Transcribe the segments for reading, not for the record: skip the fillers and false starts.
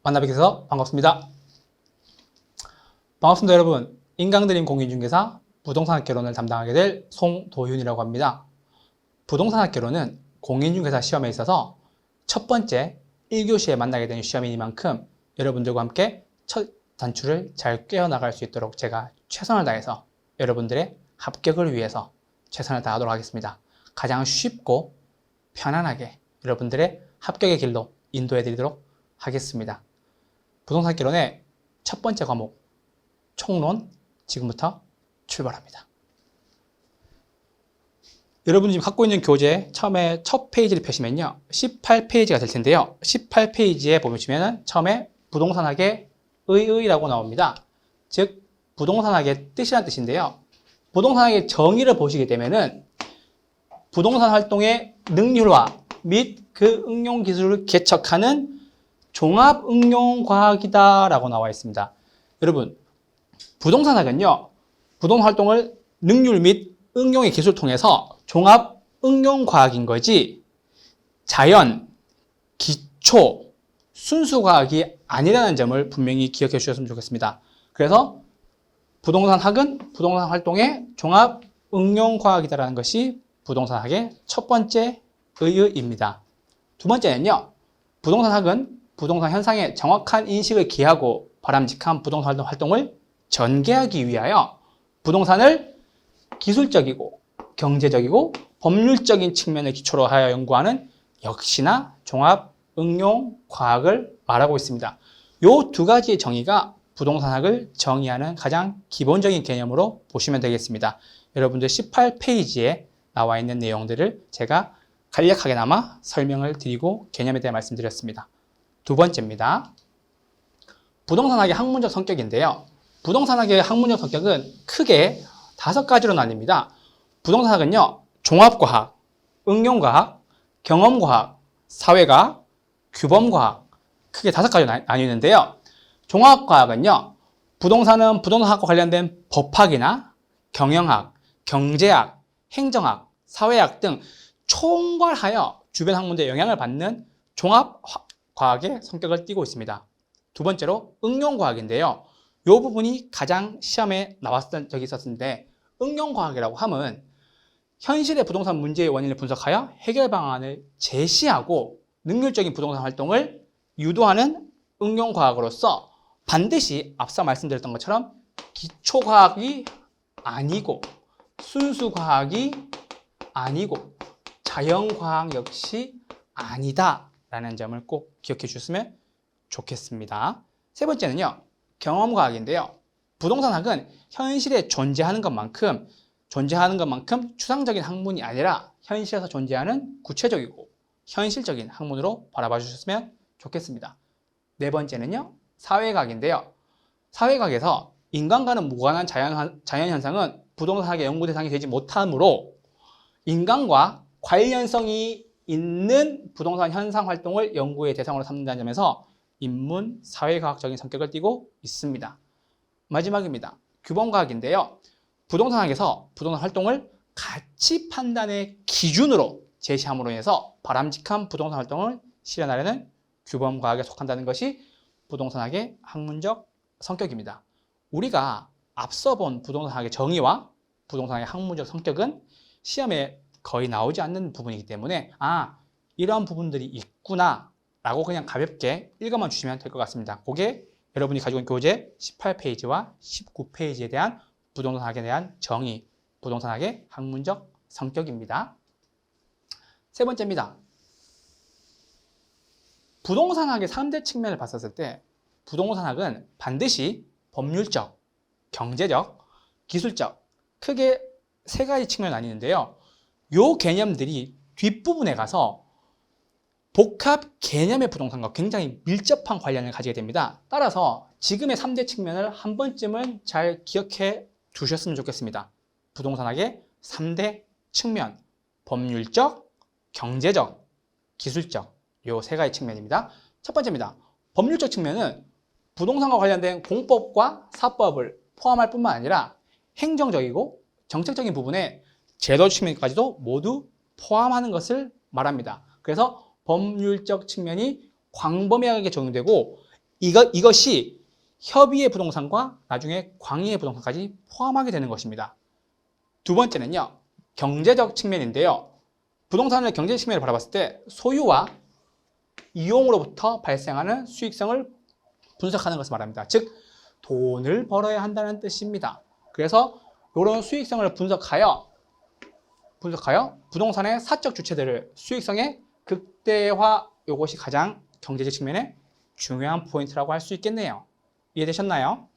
만나뵙게 돼서 반갑습니다. 반갑습니다, 여러분. 인강드림 공인중개사 부동산학개론을 담당하게 될 송도윤이라고 합니다. 부동산학개론은 공인중개사 시험에 있어서 첫 번째 1교시에 만나게 되는 시험이니만큼 여러분들과 함께 첫 단추를 잘 꿰어나갈 수 있도록 제가 최선을 다해서 여러분들의 합격을 위해서 최선을 다하도록 하겠습니다. 가장 쉽고 편안하게 여러분들의 합격의 길로 인도해 드리도록 하겠습니다. 부동산학개론의 첫 번째 과목 총론 지금부터 출발합니다. 여러분이 지금 갖고 있는 교재 처음에 첫 페이지를 펴시면요 18페이지가 될 텐데요 18페이지에 보시면은 처음에 부동산학의 의의라고 나옵니다. 즉 부동산학의 뜻이라는 뜻인데요 부동산학의 정의를 보시게 되면은 부동산 활동의 능률화 및 그 응용 기술을 개척하는 종합 응용 과학이다 라고 나와 있습니다. 여러분 부동산학은요 부동산 활동을 능률 및 응용의 기술을 통해서 종합 응용 과학인 거지 자연, 기초, 순수 과학이 아니라는 점을 분명히 기억해 주셨으면 좋겠습니다. 그래서 부동산학은 부동산 활동의 종합 응용 과학이다라는 것이 부동산학의 첫 번째 의의입니다. 두 번째는요 부동산학은 부동산 현상의 정확한 인식을 기하고 바람직한 부동산 활동을 전개하기 위하여 부동산을 기술적이고 경제적이고 법률적인 측면을 기초로 하여 연구하는 역시나 종합 응용 과학을 말하고 있습니다. 이 두 가지의 정의가 부동산학을 정의하는 가장 기본적인 개념으로 보시면 되겠습니다. 여러분들 18페이지에 나와 있는 내용들을 제가 간략하게나마 설명을 드리고 개념에 대해 말씀드렸습니다. 두 번째입니다. 부동산학의 학문적 성격인데요. 부동산학의 학문적 성격은 크게 5가지로 나뉩니다. 부동산학은요, 종합과학, 응용과학, 경험과학, 사회과학, 규범과학 크게 5가지로 나뉘는데요. 종합과학은요, 부동산은 부동산학과 관련된 법학이나 경영학, 경제학, 행정학, 사회학 등 총괄하여 주변 학문들의 영향을 받는 종합과학의 성격을 띠고 있습니다. 두 번째로 응용과학인데요. 이 부분이 가장 시험에 나왔던 적이 있었는데 응용과학이라고 하면 현실의 부동산 문제의 원인을 분석하여 해결 방안을 제시하고 능률적인 부동산 활동을 유도하는 응용과학으로서 반드시 앞서 말씀드렸던 것처럼 기초과학이 아니고 순수과학이 아니고 자연과학 역시 아니다 라는 점을 꼭 기억해 주셨으면 좋겠습니다. 세 번째는요 경험과학인데요. 부동산학은 현실에 존재하는 것만큼 추상적인 학문이 아니라 현실에서 존재하는 구체적이고 현실적인 학문으로 바라봐 주셨으면 좋겠습니다. 네 번째는요 사회과학인데요. 사회과학에서 인간과는 무관한 자연현상은 부동산학의 연구 대상이 되지 못하므로 인간과 관련성이 있는 부동산 현상 활동을 연구의 대상으로 삼는다는 점에서 인문 사회과학적인 성격을 띠고 있습니다. 마지막입니다. 규범과학인데요. 부동산학에서 부동산 활동을 가치 판단의 기준으로 제시함으로 인해서 바람직한 부동산 활동을 실현하려는 규범과학에 속한다는 것이 부동산학의 학문적 성격입니다. 우리가 앞서 본 부동산학의 정의와 부동산학의 학문적 성격은 시험에 거의 나오지 않는 부분이기 때문에 이런 부분들이 있구나 라고 그냥 가볍게 읽어만 주시면 될 것 같습니다. 그게 여러분이 가지고 있는 교재 18페이지와 19페이지에 대한 부동산학에 대한 정의, 부동산학의 학문적 성격입니다. 세 번째입니다. 부동산학의 3대 측면을 봤었을 때 부동산학은 반드시 법률적, 경제적, 기술적 크게 3가지 측면이 나뉘는데요. 이 개념들이 뒷부분에 가서 복합 개념의 부동산과 굉장히 밀접한 관련을 가지게 됩니다. 따라서 지금의 3대 측면을 한 번쯤은 잘 기억해 두셨으면 좋겠습니다. 부동산학의 3대 측면, 법률적, 경제적, 기술적 이 3가지 측면입니다. 첫 번째입니다. 법률적 측면은 부동산과 관련된 공법과 사법을 포함할 뿐만 아니라 행정적이고 정책적인 부분에 제도 측면까지도 모두 포함하는 것을 말합니다. 그래서 법률적 측면이 광범위하게 적용되고 이것이 협의의 부동산과 나중에 광의의 부동산까지 포함하게 되는 것입니다. 두 번째는요, 경제적 측면인데요. 부동산을 경제적 측면을 바라봤을 때 소유와 이용으로부터 발생하는 수익성을 분석하는 것을 말합니다. 즉, 돈을 벌어야 한다는 뜻입니다. 그래서 이런 수익성을 분석하여 부동산의 사적 주체들을 수익성의 극대화, 이것이 가장 경제적 측면의 중요한 포인트라고 할 수 있겠네요. 이해되셨나요?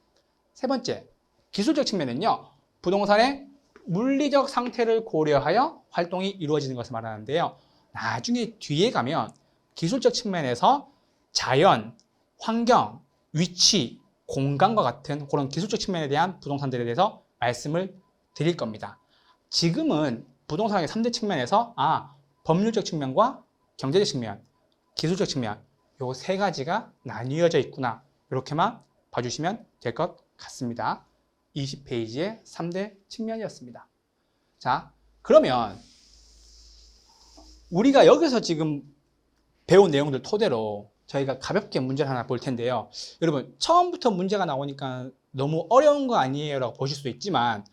세 번째, 기술적 측면은요, 부동산의 물리적 상태를 고려하여 활동이 이루어지는 것을 말하는데요. 나중에 뒤에 가면 기술적 측면에서 자연, 환경, 위치, 공간과 같은 그런 기술적 측면에 대한 부동산들에 대해서 말씀을 드릴 겁니다. 지금은 부동산의 3대 측면에서 법률적 측면과 경제적 측면, 기술적 측면, 요 세 가지가 나뉘어져 있구나, 이렇게만 봐주시면 될 것 같습니다. 20페이지의 3대 측면이었습니다. 자, 그러면 우리가 여기서 지금 배운 내용들 토대로 저희가 가볍게 문제를 하나 볼 텐데요. 여러분, 처음부터 문제가 나오니까 너무 어려운 거 아니에요 라고 보실 수 있지만,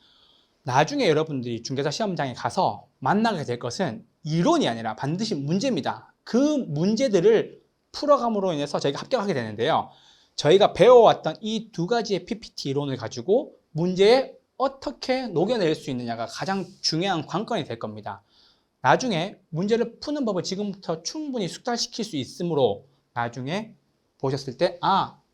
나중에 여러분들이 중개사 시험장에 가서 만나게 될 것은 이론이 아니라 반드시 문제입니다. 그 문제들을 풀어감으로 인해서 저희가 합격하게 되는데요. 저희가 배워왔던 이 두 가지의 PPT 이론을 가지고 문제에 어떻게 녹여낼 수 있느냐가 가장 중요한 관건이 될 겁니다. 나중에 문제를 푸는 법을 지금부터 충분히 숙달시킬 수 있으므로 나중에 보셨을 때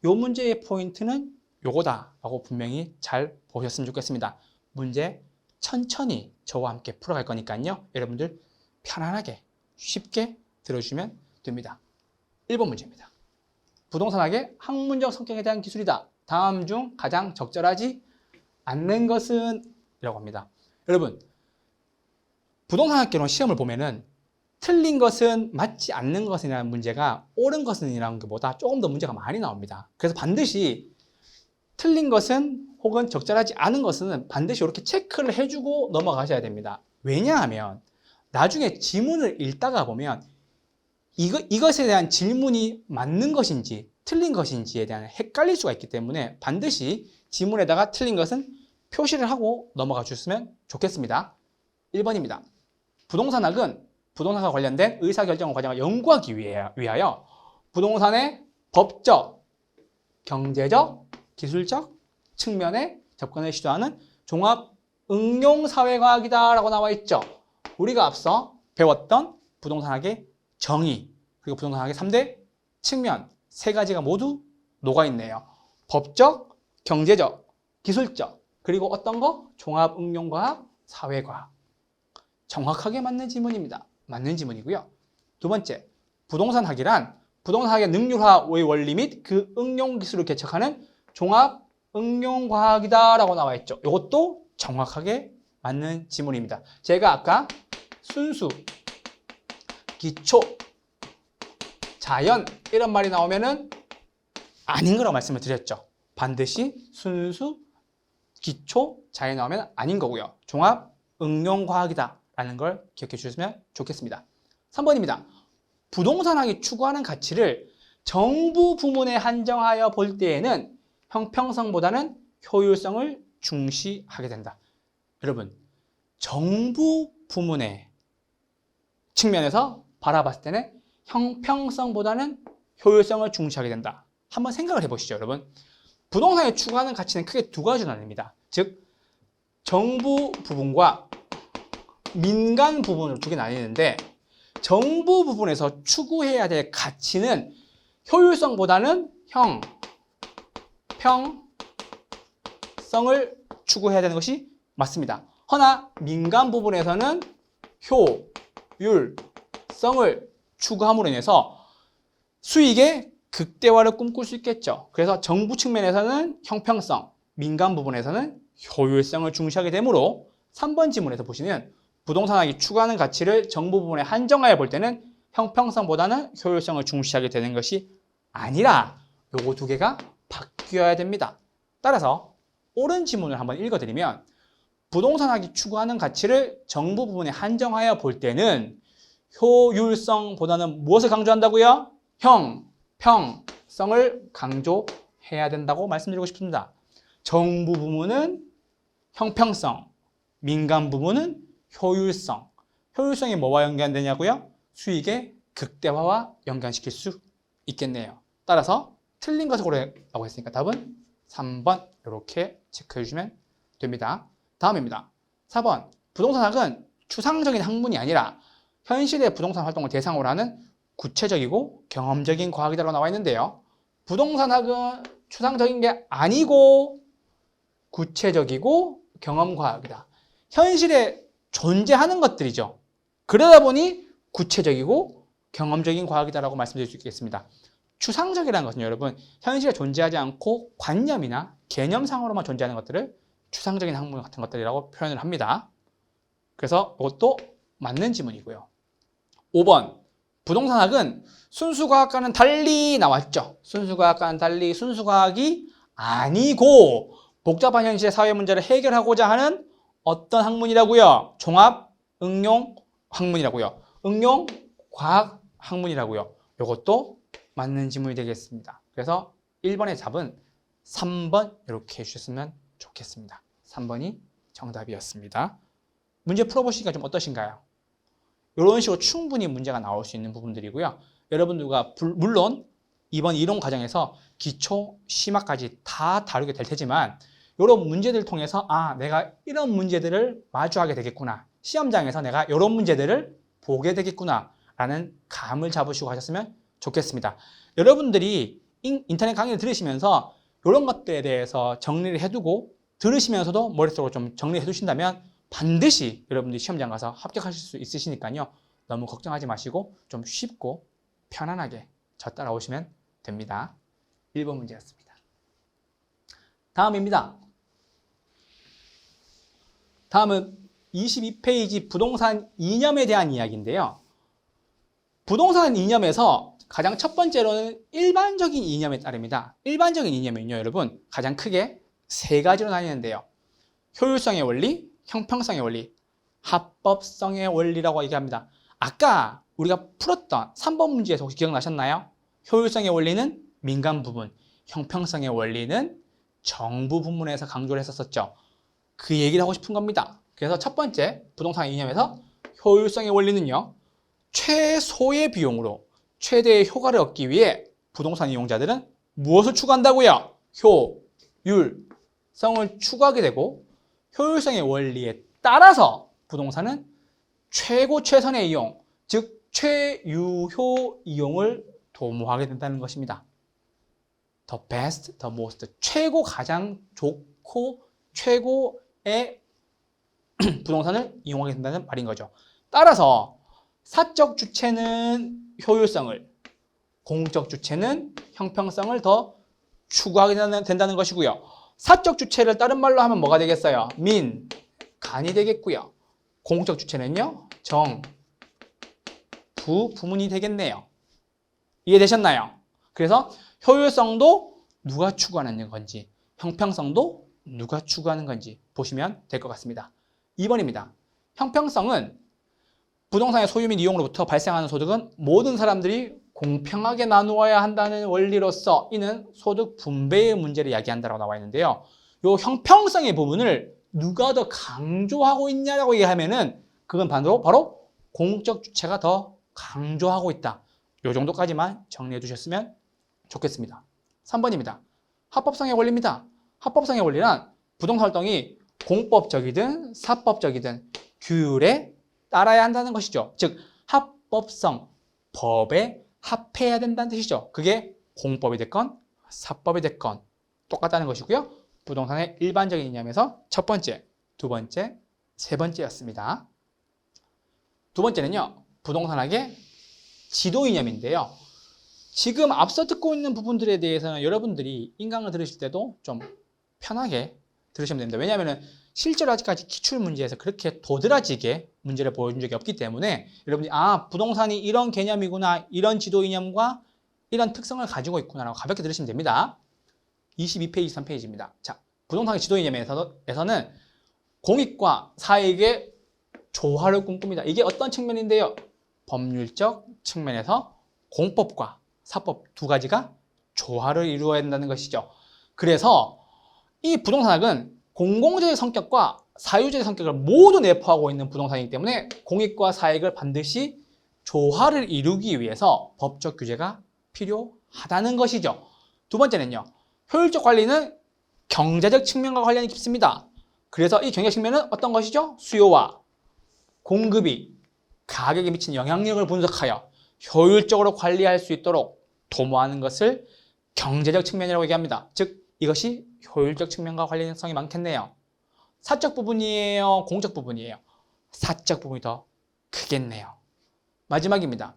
요 문제의 포인트는 요거다 라고 분명히 잘 보셨으면 좋겠습니다. 문제 천천히 저와 함께 풀어갈 거니까요. 여러분들 편안하게 쉽게 들어주시면 됩니다. 1번 문제입니다. 부동산학의 학문적 성격에 대한 기술이다. 다음 중 가장 적절하지 않는 것은? 이라고 합니다. 여러분, 부동산학개론 시험을 보면은 틀린 것은 맞지 않는 것이라는 문제가 옳은 것은이라는 것보다 조금 더 문제가 많이 나옵니다. 그래서 반드시 틀린 것은 혹은 적절하지 않은 것은 반드시 이렇게 체크를 해주고 넘어가셔야 됩니다. 왜냐하면 나중에 지문을 읽다가 보면 이것에 대한 질문이 맞는 것인지 틀린 것인지에 대한 헷갈릴 수가 있기 때문에 반드시 지문에다가 틀린 것은 표시를 하고 넘어가 주셨으면 좋겠습니다. 1번입니다. 부동산학은 부동산과 관련된 의사결정 과정을 연구하기 위하여 부동산의 법적, 경제적, 기술적 측면에 접근을 시도하는 종합 응용사회과학이다 라고 나와 있죠. 우리가 앞서 배웠던 부동산학의 정의, 그리고 부동산학의 3대 측면 세 가지가 모두 녹아있네요. 법적, 경제적, 기술적, 그리고 어떤 거? 종합응용과학, 사회과학. 정확하게 맞는 지문입니다. 맞는 지문이고요. 두 번째, 부동산학이란 부동산학의 능률화의 원리 및 그 응용 기술을 개척하는 종합응용과학이다 라고 나와 있죠. 이것도 정확하게 맞는 지문입니다. 제가 아까 순수, 기초, 자연 이런 말이 나오면은 아닌 거라고 말씀을 드렸죠. 반드시 순수, 기초, 자연이 나오면 아닌 거고요. 종합 응용과학이다 라는 걸 기억해 주셨으면 좋겠습니다. 3번입니다. 부동산학이 추구하는 가치를 정부 부문에 한정하여 볼 때에는 형평성보다는 효율성을 중시하게 된다. 여러분, 정부 부문의 측면에서 바라봤을 때는 형평성보다는 효율성을 중시하게 된다. 한번 생각을 해보시죠, 여러분. 부동산이 추구하는 가치는 크게 두 가지로 나뉩니다. 즉, 정부 부분과 민간 부분으로 두 개 나뉘는데, 정부 부분에서 추구해야 될 가치는 효율성보다는 평성을 추구해야 되는 것이 맞습니다. 허나 민간 부분에서는 효율성을 추구함으로 인해서 수익의 극대화를 꿈꿀 수 있겠죠. 그래서 정부 측면에서는 형평성, 민간 부분에서는 효율성을 중시하게 되므로 3번 지문에서 보시면 부동산학이 추구하는 가치를 정부 부분에 한정하여 볼 때는 형평성보다는 효율성을 중시하게 되는 것이 아니라 요거 두 개가 바뀌어야 됩니다. 따라서 옳은 지문을 한번 읽어드리면 부동산학이 추구하는 가치를 정부 부분에 한정하여 볼 때는 효율성보다는 무엇을 강조한다고요? 형평성을 강조해야 된다고 말씀드리고 싶습니다. 정부 부문은 형평성, 민간 부문은 효율성. 효율성이 뭐와 연관되냐고요? 수익의 극대화와 연관시킬 수 있겠네요. 따라서 틀린 것을 고르라고 했으니까 답은 3번 이렇게 체크해 주시면 됩니다. 다음입니다. 4번. 부동산학은 추상적인 학문이 아니라 현실의 부동산 활동을 대상으로 하는 구체적이고 경험적인 과학이라고 나와 있는데요. 부동산학은 추상적인 게 아니고 구체적이고 경험과학이다. 현실에 존재하는 것들이죠. 그러다 보니 구체적이고 경험적인 과학이다라고 말씀드릴 수 있겠습니다. 추상적이라는 것은 여러분 현실에 존재하지 않고 관념이나 개념상으로만 존재하는 것들을 추상적인 학문 같은 것들이라고 표현을 합니다. 그래서 이것도 맞는 지문이고요. 5번. 부동산학은 순수과학과는 달리 나왔죠. 순수과학과는 달리 순수과학이 아니고 복잡한 현실의 사회 문제를 해결하고자 하는 어떤 학문이라고요? 종합 응용 학문이라고요. 응용 과학 학문이라고요. 이것도 맞는 지문이 되겠습니다. 그래서 1번의 답은 3번 이렇게 해주셨으면 좋겠습니다. 3번이 정답이었습니다. 문제 풀어보시니까 좀 어떠신가요? 이런 식으로 충분히 문제가 나올 수 있는 부분들이고요. 여러분들과 물론 이번 이론 과정에서 기초, 심화까지 다 다루게 될 테지만 이런 문제들을 통해서 내가 이런 문제들을 마주하게 되겠구나. 시험장에서 내가 이런 문제들을 보게 되겠구나 라는 감을 잡으시고 하셨으면 좋겠습니다. 여러분들이 인터넷 강의를 들으시면서 이런 것들에 대해서 정리를 해두고 들으시면서도 머릿속으로 좀 정리해 두신다면 반드시 여러분들이 시험장 가서 합격하실 수 있으시니까요. 너무 걱정하지 마시고 좀 쉽고 편안하게 저 따라오시면 됩니다. 1번 문제였습니다. 다음입니다. 다음은 22페이지 부동산 이념에 대한 이야기인데요. 부동산 이념에서 가장 첫 번째로는 일반적인 이념에 따릅니다. 일반적인 이념은요, 여러분 가장 크게 세 가지로 나뉘는데요. 효율성의 원리, 형평성의 원리, 합법성의 원리라고 얘기합니다. 아까 우리가 풀었던 3번 문제에서 혹시 기억나셨나요? 효율성의 원리는 민간 부분, 형평성의 원리는 정부 부문에서 강조를 했었죠. 그 얘기를 하고 싶은 겁니다. 그래서 첫 번째 부동산 이념에서 효율성의 원리는요, 최소의 비용으로 최대의 효과를 얻기 위해 부동산 이용자들은 무엇을 추구한다고요? 효율성을 추구하게 되고 효율성의 원리에 따라서 부동산은 최고 최선의 이용, 즉 최유효 이용을 도모하게 된다는 것입니다. The best, the most, 최고 가장 좋고 최고의 부동산을 이용하게 된다는 말인 거죠. 따라서 사적 주체는 효율성을, 공적 주체는 형평성을 더 추구하게 된다는 것이고요. 사적 주체를 다른 말로 하면 뭐가 되겠어요? 민, 간이 되겠고요. 공적 주체는요, 정, 부문이 되겠네요. 이해되셨나요? 그래서 효율성도 누가 추구하는 건지, 형평성도 누가 추구하는 건지 보시면 될 것 같습니다. 2번입니다. 형평성은 부동산의 소유 및 이용으로부터 발생하는 소득은 모든 사람들이 공평하게 나누어야 한다는 원리로서 이는 소득 분배의 문제를 이야기한다고 나와 있는데요. 이 형평성의 부분을 누가 더 강조하고 있냐라고 얘기하면은 그건 바로 공적 주체가 더 강조하고 있다. 이 정도까지만 정리해 주셨으면 좋겠습니다. 3번입니다. 합법성의 원리입니다. 합법성의 원리란 부동산 활동이 공법적이든 사법적이든 규율에 따라야 한다는 것이죠. 즉 합법성, 법에 합해야 된다는 뜻이죠. 그게 공법이 됐건 사법이 됐건 똑같다는 것이고요. 부동산의 일반적인 이념에서 첫 번째, 두 번째, 세 번째였습니다. 두 번째는요, 부동산학의 지도 이념인데요. 지금 앞서 듣고 있는 부분들에 대해서는 여러분들이 인강을 들으실 때도 좀 편하게 들으시면 됩니다. 왜냐하면 실제로 아직까지 기출문제에서 그렇게 도드라지게 문제를 보여준 적이 없기 때문에 여러분이 부동산이 이런 개념이구나, 이런 지도 이념과 이런 특성을 가지고 있구나라고 가볍게 들으시면 됩니다. 22페이지, 3페이지입니다. 자, 부동산의 지도 이념에서는 공익과 사익의 조화를 꿈꿉니다. 이게 어떤 측면인데요? 법률적 측면에서 공법과 사법 두 가지가 조화를 이루어야 된다는 것이죠. 그래서 이 부동산학은 공공재의 성격과 사유재의 성격을 모두 내포하고 있는 부동산이기 때문에 공익과 사익을 반드시 조화를 이루기 위해서 법적 규제가 필요하다는 것이죠. 두 번째는요. 효율적 관리는 경제적 측면과 관련이 깊습니다. 그래서 이 경제적 측면은 어떤 것이죠? 수요와 공급이 가격에 미치는 영향력을 분석하여 효율적으로 관리할 수 있도록 도모하는 것을 경제적 측면이라고 얘기합니다. 즉 이것이 효율적 측면과 관련성이 많겠네요. 사적 부분이에요? 공적 부분이에요? 사적 부분이 더 크겠네요. 마지막입니다.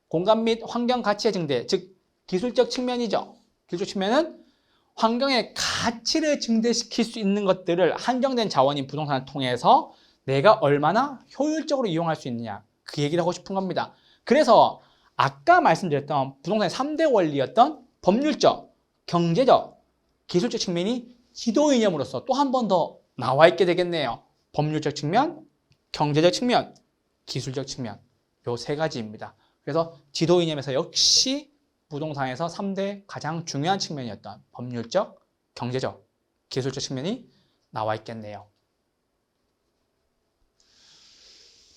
공간 및 환경 가치의 증대, 즉 기술적 측면이죠. 기술적 측면은 환경의 가치를 증대시킬 수 있는 것들을 한정된 자원인 부동산을 통해서 내가 얼마나 효율적으로 이용할 수 있느냐, 그 얘기를 하고 싶은 겁니다. 그래서 아까 말씀드렸던 부동산의 3대 원리였던 법률적, 경제적, 기술적 측면이 지도 이념으로서 또 한 번 더 나와 있게 되겠네요. 법률적 측면, 경제적 측면, 기술적 측면, 요 세 가지입니다. 그래서 지도 이념에서 역시 부동산에서 3대 가장 중요한 측면이었던 법률적, 경제적, 기술적 측면이 나와 있겠네요.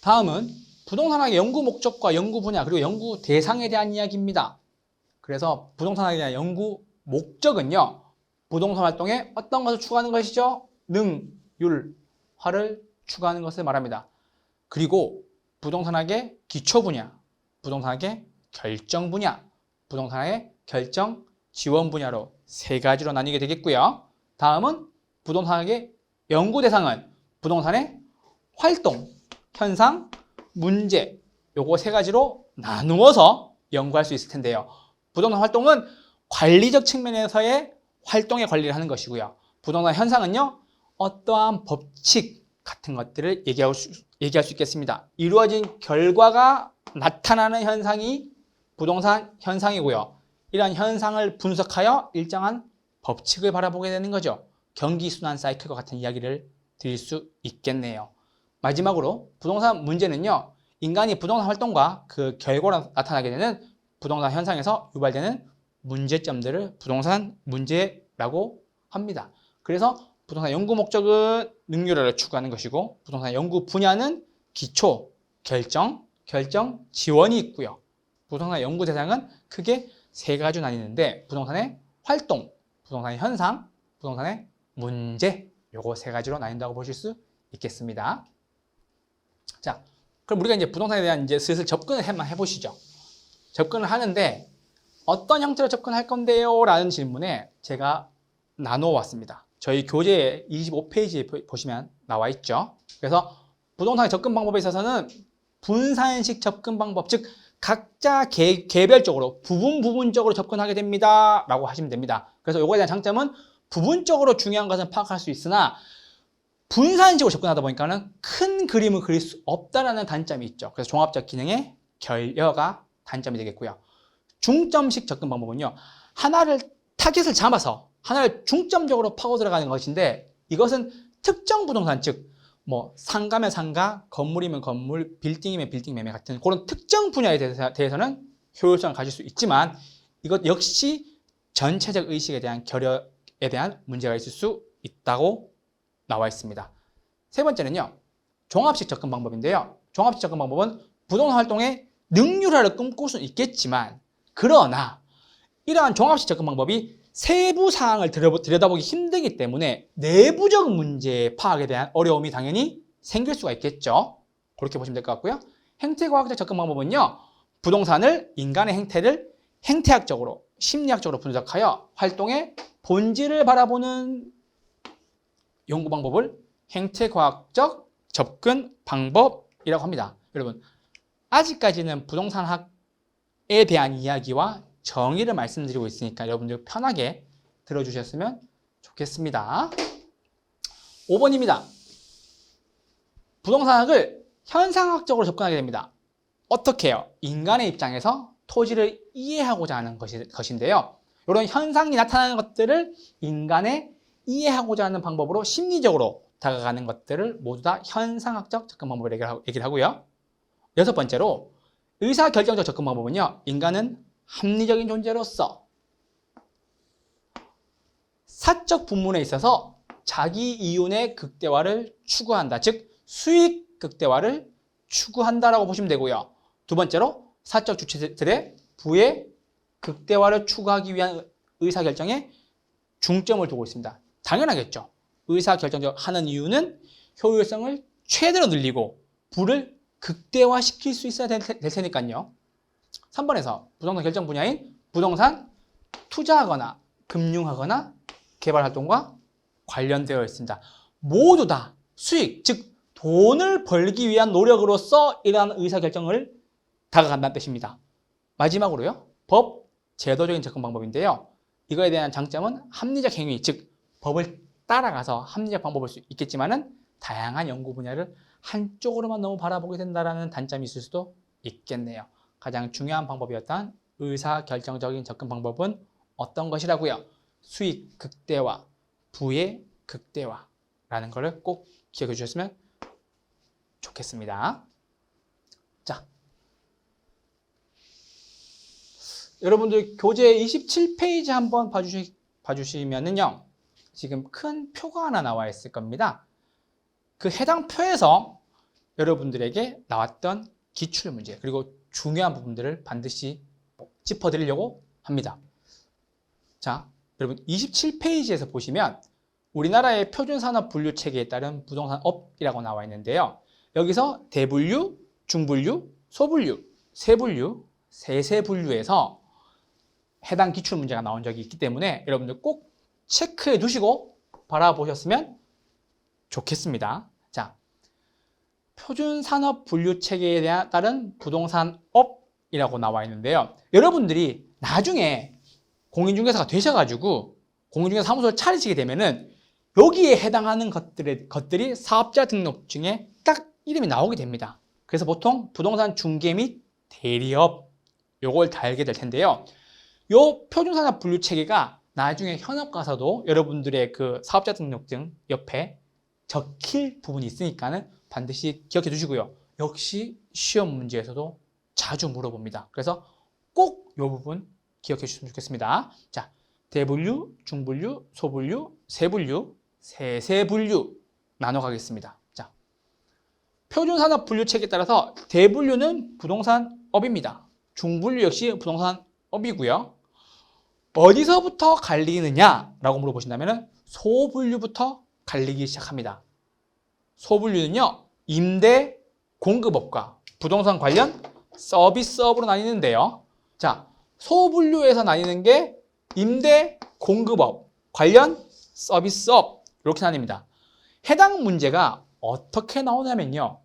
다음은 부동산학의 연구 목적과 연구 분야 그리고 연구 대상에 대한 이야기입니다. 그래서 부동산학에 대한 연구 목적은요. 부동산 활동에 어떤 것을 추구하는 것이죠? 능, 율, 화를 추구하는 것을 말합니다. 그리고 부동산학의 기초 분야, 부동산학의 결정 분야, 부동산학의 결정 지원 분야로 세 가지로 나뉘게 되겠고요. 다음은 부동산학의 연구 대상은 부동산의 활동, 현상, 문제 요거 세 가지로 나누어서 연구할 수 있을 텐데요. 부동산 활동은 관리적 측면에서의 활동의 관리를 하는 것이고요. 부동산 현상은요. 어떠한 법칙 같은 것들을 얘기할 수 있겠습니다. 이루어진 결과가 나타나는 현상이 부동산 현상이고요. 이러한 현상을 분석하여 일정한 법칙을 바라보게 되는 거죠. 경기순환 사이클과 같은 이야기를 드릴 수 있겠네요. 마지막으로 부동산 문제는요. 인간이 부동산 활동과 그 결과로 나타나게 되는 부동산 현상에서 유발되는 문제점들을 부동산 문제라고 합니다. 그래서 부동산 연구 목적은 능률화를 추구하는 것이고 부동산 연구 분야는 기초, 결정 지원이 있고요. 부동산 연구 대상은 크게 세 가지로 나뉘는데 부동산의 활동, 부동산의 현상, 부동산의 문제 요거 세 가지로 나뉜다고 보실 수 있겠습니다. 자, 그럼 우리가 이제 부동산에 대한 이제 슬슬 접근을 한번 해보시죠. 접근을 하는데 어떤 형태로 접근할 건데요? 라는 질문에 제가 나누어 왔습니다. 저희 교재 25페이지에 보시면 나와 있죠. 그래서 부동산의 접근 방법에 있어서는 분산식 접근 방법, 즉 각자 개별적으로 부분적으로 접근하게 됩니다. 라고 하시면 됩니다. 그래서 이거에 대한 장점은 부분적으로 중요한 것은 파악할 수 있으나 분산식으로 접근하다 보니까는 큰 그림을 그릴 수 없다라는 단점이 있죠. 그래서 종합적 기능의 결여가 단점이 되겠고요. 중점식 접근 방법은요. 하나를 타겟을 잡아서 하나를 중점적으로 파고 들어가는 것인데 이것은 특정 부동산 즉 뭐 상가면 상가, 건물이면 건물, 빌딩이면 빌딩 매매 같은 그런 특정 분야에 대해서는 효율성을 가질 수 있지만 이것 역시 전체적 의식에 대한 결여에 대한 문제가 있을 수 있다고 나와 있습니다. 세 번째는요. 종합식 접근 방법인데요. 종합식 접근 방법은 부동산 활동의 능률화를 꿈꿀 수는 있겠지만 그러나 이러한 종합식 접근 방법이 세부 사항을 들여다보기 힘들기 때문에 내부적 문제 파악에 대한 어려움이 당연히 생길 수가 있겠죠. 그렇게 보시면 될 것 같고요. 행태과학적 접근 방법은요. 부동산을 인간의 행태를 행태학적으로 심리학적으로 분석하여 활동의 본질을 바라보는 연구 방법을 행태과학적 접근 방법이라고 합니다. 여러분 아직까지는 부동산학에 대한 이야기와 정의를 말씀드리고 있으니까 여러분들 편하게 들어주셨으면 좋겠습니다. 5번입니다. 부동산학을 현상학적으로 접근하게 됩니다. 어떻게 해요? 인간의 입장에서 토지를 이해하고자 하는 것인데요. 이런 현상이 나타나는 것들을 인간의 이해하고자 하는 방법으로 심리적으로 다가가는 것들을 모두 다 현상학적 접근 방법으로 얘기를 하고요. 여섯 번째로 의사결정적 접근 방법은요. 인간은 합리적인 존재로서 사적 부문에 있어서 자기 이윤의 극대화를 추구한다. 즉 수익 극대화를 추구한다라고 보시면 되고요. 두 번째로 사적 주체들의 부의 극대화를 추구하기 위한 의사결정에 중점을 두고 있습니다. 당연하겠죠. 의사결정하는 이유는 효율성을 최대로 늘리고 부를 극대화시킬 수 있어야 될 테니까요. 3번에서 부동산 결정 분야인 부동산 투자하거나 금융하거나 개발활동과 관련되어 있습니다. 모두 다 수익, 즉 돈을 벌기 위한 노력으로서 이러한 의사결정을 다가간다는 뜻입니다. 마지막으로요. 법, 제도적인 접근 방법인데요. 이거에 대한 장점은 합리적 행위, 즉 법을 따라가서 합리적 방법일 수 있겠지만은 다양한 연구 분야를 한쪽으로만 너무 바라보게 된다는 단점이 있을 수도 있겠네요. 가장 중요한 방법이었던 의사결정적인 접근 방법은 어떤 것이라고요? 수익 극대화, 부의 극대화라는 것을 꼭 기억해 주셨으면 좋겠습니다. 자, 여러분들 교재 27페이지 한번 봐주시면은요. 지금 큰 표가 하나 나와 있을 겁니다. 그 해당 표에서 여러분들에게 나왔던 기출문제 그리고 중요한 부분들을 반드시 짚어드리려고 합니다. 자, 여러분 27페이지에서 보시면 우리나라의 표준산업분류체계에 따른 부동산업이라고 나와 있는데요. 여기서 대분류, 중분류, 소분류, 세분류, 세세분류에서 해당 기출문제가 나온 적이 있기 때문에 여러분들 꼭 체크해 두시고 바라보셨으면 좋겠습니다. 자, 표준산업분류체계에 따른 부동산업이라고 나와 있는데요. 여러분들이 나중에 공인중개사가 되셔가지고 공인중개사 사무소를 차리시게 되면은 여기에 해당하는 것들이 사업자 등록증에 딱 이름이 나오게 됩니다. 그래서 보통 부동산 중개 및 대리업 요걸 달게 될 텐데요. 요 표준산업분류체계가 나중에 현업 가서도 여러분들의 그 사업자 등록증 옆에 적힐 부분이 있으니까는 반드시 기억해 두시고요. 역시 시험 문제에서도 자주 물어봅니다. 그래서 꼭 이 부분 기억해 주시면 좋겠습니다. 자, 대분류, 중분류, 소분류, 세분류, 세세분류 나눠 가겠습니다. 자, 표준산업분류체계에 따라서 대분류는 부동산업입니다. 중분류 역시 부동산업이고요. 어디서부터 갈리느냐라고 물어보신다면 소분류부터 갈리기 시작합니다. 소분류는요, 임대 공급업과 부동산 관련 서비스업으로 나뉘는데요. 자, 소분류에서 나뉘는 게 임대 공급업, 관련 서비스업 이렇게 나뉩니다. 해당 문제가 어떻게 나오냐면요.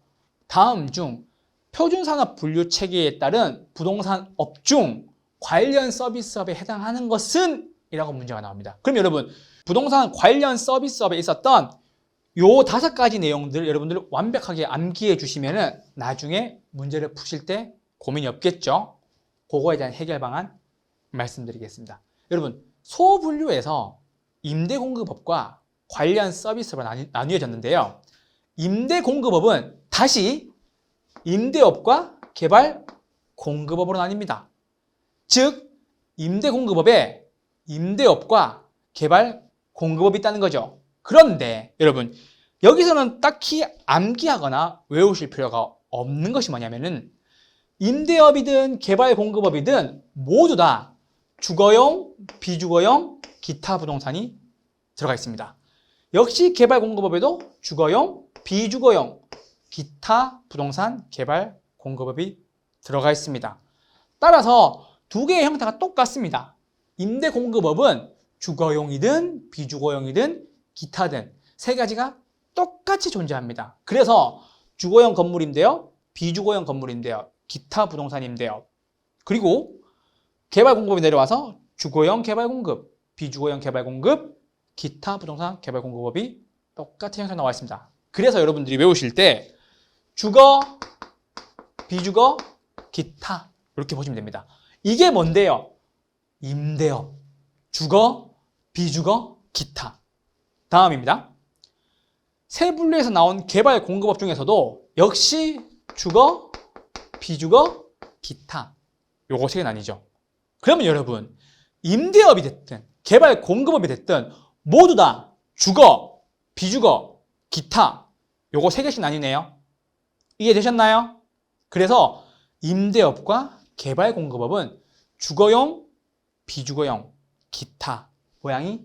다음 중 표준산업분류체계에 따른 부동산업 중 관련 서비스업에 해당하는 것은? 이라고 문제가 나옵니다. 그럼 여러분, 부동산 관련 서비스업에 있었던 요 5가지 내용들을 여러분들 완벽하게 암기해 주시면은 나중에 문제를 푸실 때 고민이 없겠죠. 그거에 대한 해결 방안 말씀드리겠습니다. 여러분, 소분류에서 임대공급업과 관련 서비스로 나뉘어졌는데요. 임대공급업은 다시 임대업과 개발공급업으로 나뉩니다. 즉, 임대공급업에 임대업과 개발공급업이 있다는 거죠. 그런데 여러분, 여기서는 딱히 암기하거나 외우실 필요가 없는 것이 뭐냐면은 임대업이든 개발공급업이든 모두 다 주거용, 비주거용, 기타 부동산이 들어가 있습니다. 역시 개발공급업에도 주거용, 비주거용, 기타 부동산 개발공급업이 들어가 있습니다. 따라서 두 개의 형태가 똑같습니다. 임대공급업은 주거용이든 비주거용이든 기타든 세 가지가 똑같이 존재합니다. 그래서 주거용 건물인데요, 비주거용 건물인데요, 기타 부동산인데요. 그리고 개발공급이 내려와서 주거용 개발공급, 비주거용 개발공급, 기타 부동산 개발공급업이 똑같은 형태로 나와 있습니다. 그래서 여러분들이 외우실 때 주거, 비주거, 기타 이렇게 보시면 됩니다. 이게 뭔데요? 임대업, 주거, 비주거, 기타. 다음입니다. 세 분류에서 나온 개발 공급업 중에서도 역시 주거, 비주거, 기타. 요거 세 개 나뉘죠. 그러면 여러분, 임대업이 됐든 개발 공급업이 됐든 모두 다 주거, 비주거, 기타 요거 세 개씩 나뉘네요. 이해되셨나요? 그래서 임대업과 개발공급업은 주거용, 비주거용, 기타 모양이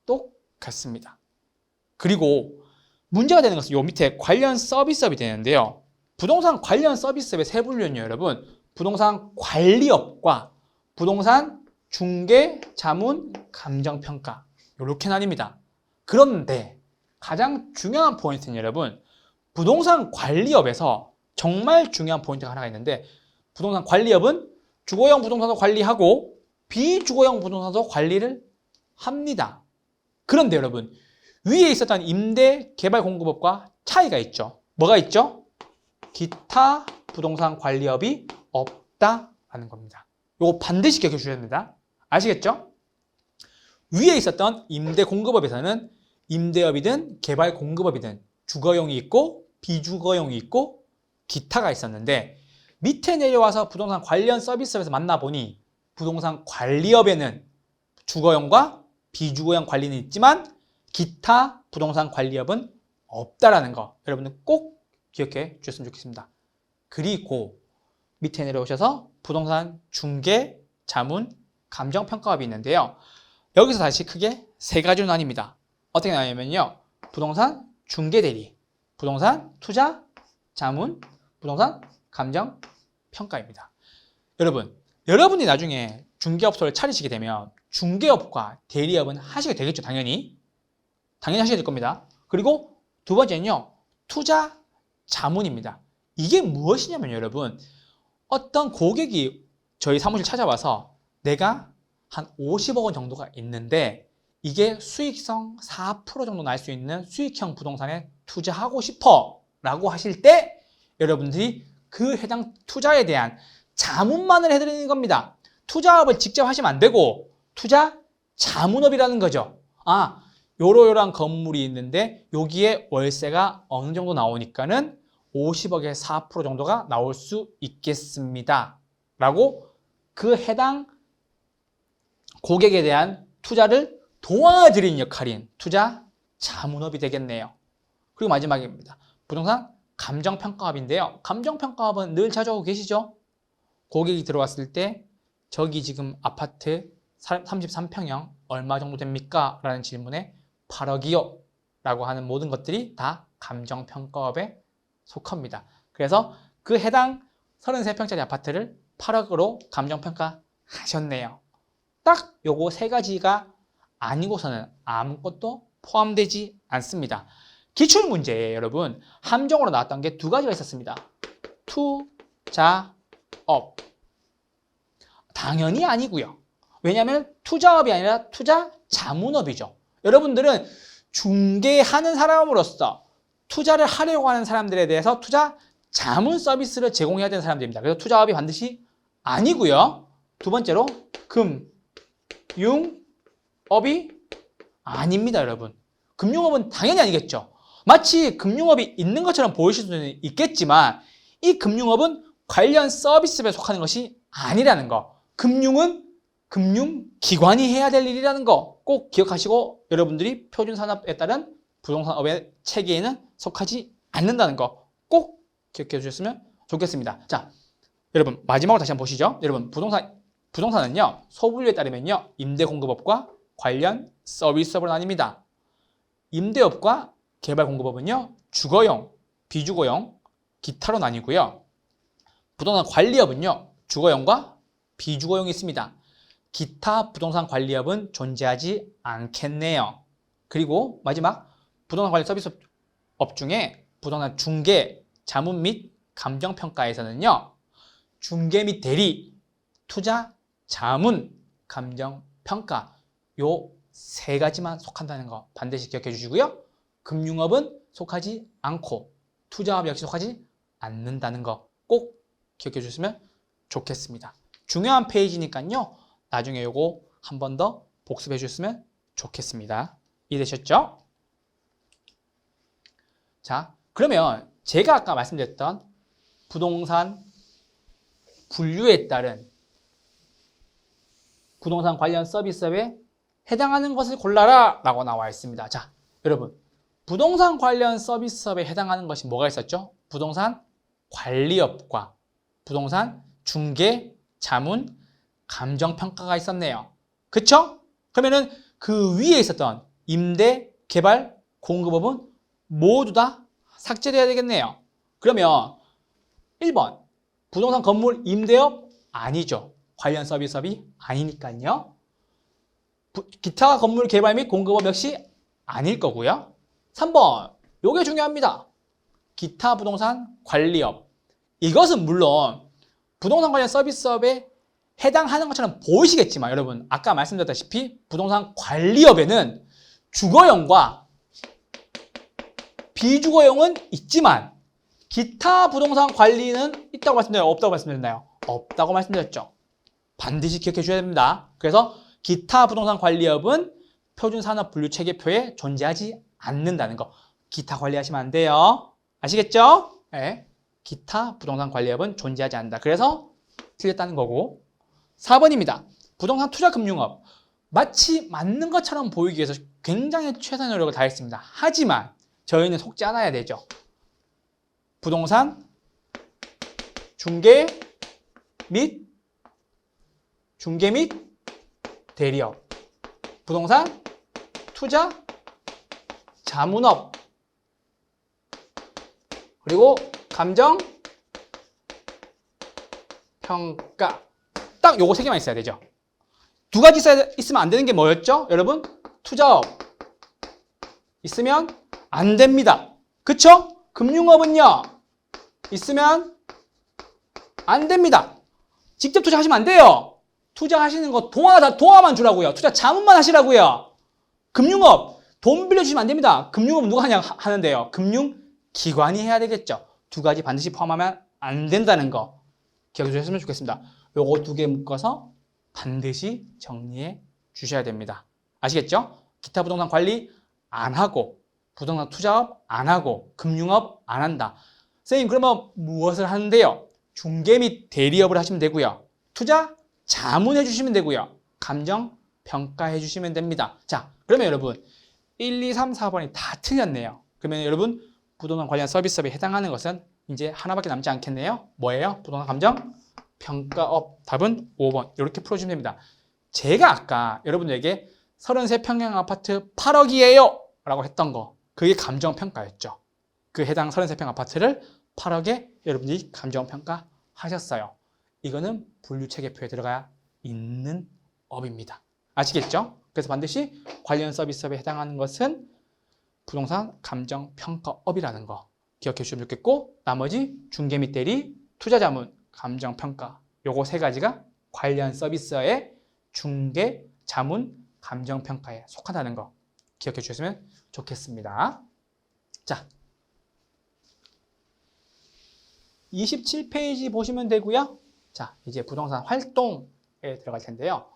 똑같습니다. 그리고 문제가 되는 것은 요 밑에 관련 서비스업이 되는데요. 부동산 관련 서비스업의 세 분류는요, 여러분. 부동산 관리업과 부동산 중개, 자문, 감정평가 이렇게 나뉩니다. 그런데 가장 중요한 포인트는 여러분, 부동산 관리업에서 정말 중요한 포인트가 하나가 있는데 부동산 관리업은 주거용 부동산도 관리하고 비주거용 부동산도 관리를 합니다. 그런데 여러분, 위에 있었던 임대 개발 공급업과 차이가 있죠. 뭐가 있죠? 기타 부동산 관리업이 없다라는 겁니다. 이거 반드시 기억해 주셔야 됩니다. 아시겠죠? 위에 있었던 임대 공급업에서는 임대업이든 개발 공급업이든 주거용이 있고 비주거용이 있고 기타가 있었는데 밑에 내려와서 부동산 관련 서비스업에서 만나보니 부동산 관리업에는 주거용과 비주거용 관리는 있지만 기타 부동산 관리업은 없다라는 거 여러분들 꼭 기억해 주셨으면 좋겠습니다. 그리고 밑에 내려오셔서 부동산 중개, 자문, 감정평가업이 있는데요. 여기서 다시 크게 세 가지로 나뉩니다. 어떻게 나뉘냐면요. 부동산 중개대리, 부동산 투자, 자문, 부동산 감정평가입니다. 여러분이 나중에 중개업소를 차리시게 되면 중개업과 대리업은 하시게 되겠죠. 당연히 하시게 될 겁니다. 그리고 두 번째는요. 투자, 자문입니다. 이게 무엇이냐면 여러분 어떤 고객이 저희 사무실 찾아와서 내가 한 50억 원 정도가 있는데 이게 수익성 4% 정도 날 수 있는 수익형 부동산에 투자하고 싶어 라고 하실 때 여러분들이 그 해당 투자에 대한 자문만을 해드리는 겁니다. 투자업을 직접 하시면 안 되고 투자 자문업이라는 거죠. 요러요러한 건물이 있는데 여기에 월세가 어느 정도 나오니까는 50억에 4% 정도가 나올 수 있겠습니다. 라고 그 해당 고객에 대한 투자를 도와드리는 역할인 투자 자문업이 되겠네요. 그리고 마지막입니다. 부동산 감정평가업인데요. 감정평가업은 늘 찾아오고 계시죠? 고객이 들어왔을 때 저기 지금 아파트 33평형 얼마 정도 됩니까? 라는 질문에 8억이요 라고 하는 모든 것들이 다 감정평가업에 속합니다. 그래서 그 해당 33평짜리 아파트를 8억으로 감정평가 하셨네요. 딱 요거 세 가지가 아니고서는 아무것도 포함되지 않습니다. 기출문제에 여러분 함정으로 나왔던 게 두 가지가 있었습니다. 투자업. 당연히 아니고요. 왜냐하면 투자업이 아니라 투자 자문업이죠. 여러분들은 중개하는 사람으로서 투자를 하려고 하는 사람들에 대해서 투자 자문 서비스를 제공해야 되는 사람들입니다. 그래서 투자업이 반드시 아니고요. 두 번째로 금융업이 아닙니다, 여러분. 금융업은 당연히 아니겠죠. 마치 금융업이 있는 것처럼 보이실 수는 있겠지만 이 금융업은 관련 서비스에 속하는 것이 아니라는 거. 금융은 금융기관이 해야 될 일이라는 거 꼭 기억하시고 여러분들이 표준산업에 따른 부동산업의 체계에는 속하지 않는다는 거 꼭 기억해 주셨으면 좋겠습니다. 자, 여러분 마지막으로 다시 한번 보시죠. 여러분 부동산은요 소분류에 따르면요 임대공급업과 관련 서비스업으로 나뉩니다. 임대업과 개발공급업은요 주거용, 비주거용, 기타로 나뉘고요. 부동산 관리업은요 주거용과 비주거용이 있습니다. 기타 부동산 관리업은 존재하지 않겠네요. 그리고 마지막 부동산 관리 서비스업 중에 부동산 중개, 자문 및 감정평가에서는요 중개 및 대리, 투자, 자문, 감정평가 요 세 가지만 속한다는 거 반드시 기억해 주시고요. 금융업은 속하지 않고 투자업 역시 속하지 않는다는 거 꼭 기억해 주셨으면 좋겠습니다. 중요한 페이지니까요. 나중에 요거 한 번 더 복습해 주셨으면 좋겠습니다. 이해되셨죠? 자, 그러면 제가 아까 말씀드렸던 부동산 분류에 따른 부동산 관련 서비스업의 해당하는 것을 골라라 라고 나와 있습니다. 자, 여러분, 부동산 관련 서비스업에 해당하는 것이 뭐가 있었죠? 부동산 관리업과 부동산 중개, 자문, 감정평가가 있었네요. 그쵸? 그러면은 그 위에 있었던 임대, 개발, 공급업은 모두 다 삭제돼야 되겠네요. 그러면 1번 부동산 건물 임대업 아니죠. 관련 서비스업이 아니니까요. 기타 건물 개발 및 공급업 역시 아닐 거고요. 3번 요게 중요합니다. 기타 부동산 관리업. 이것은 물론 부동산 관련 서비스업에 해당하는 것처럼 보이시겠지만 여러분 아까 말씀드렸다시피 부동산 관리업에는 주거용과 비주거용은 있지만 기타 부동산 관리는 있다고 말씀드렸나요? 없다고 말씀드렸나요? 없다고 말씀드렸죠. 반드시 기억해 주셔야 됩니다. 그래서 기타 부동산 관리업은 표준산업분류체계표에 존재하지 않는다는 거. 기타 관리하시면 안 돼요. 아시겠죠? 네. 기타 부동산 관리업은 존재하지 않는다. 그래서 틀렸다는 거고. 4번입니다. 부동산 투자금융업. 마치 맞는 것처럼 보이기 위해서 굉장히 최선의 노력을 다했습니다. 하지만 저희는 속지 않아야 되죠. 부동산 중개 및 대리업, 부동산 투자 자문업, 그리고 감정 평가. 딱 요거 세 개만 있어야 되죠. 두 가지 있으면 안 되는 게 뭐였죠? 여러분, 투자업 있으면 안 됩니다. 그쵸? 금융업은요 있으면 안 됩니다. 직접 투자하시면 안 돼요. 투자하시는 거 동화만 주라고요. 투자 자문만 하시라고요. 금융업 돈 빌려주시면 안 됩니다. 금융업은 누가 하는데요? 금융기관이 해야 되겠죠. 두 가지 반드시 포함하면 안 된다는 거 기억해 주셨으면 좋겠습니다. 요거 두 개 묶어서 반드시 정리해 주셔야 됩니다. 아시겠죠? 기타 부동산 관리 안 하고 부동산 투자업 안 하고 금융업 안 한다. 선생님 그러면 무엇을 하는데요? 중개 및 대리업을 하시면 되고요. 투자 자문해 주시면 되고요. 감정 평가해 주시면 됩니다. 자, 그러면 여러분 1, 2, 3, 4번이 다 틀렸네요. 그러면 여러분 부동산 관련 서비스업에 해당하는 것은 이제 하나밖에 남지 않겠네요. 뭐예요? 부동산 감정 평가업. 답은 5번. 이렇게 풀어주시면 됩니다. 제가 아까 여러분들에게 33평형 아파트 8억이에요 라고 했던 거, 그게 감정평가였죠. 그 해당 33평 아파트를 8억에 여러분들이 감정평가 하셨어요. 이거는 분류체계표에 들어가 있는 업입니다. 아시겠죠? 그래서 반드시 관련 서비스업에 해당하는 것은 부동산 감정평가업이라는 거 기억해 주시면 좋겠고, 나머지 중개 및 대리, 투자자문, 감정평가 요거 세 가지가 관련 서비스의 중개, 자문, 감정평가에 속한다는 거 기억해 주셨으면 좋겠습니다. 자, 27페이지 보시면 되고요. 자, 이제 부동산 활동에 들어갈 텐데요.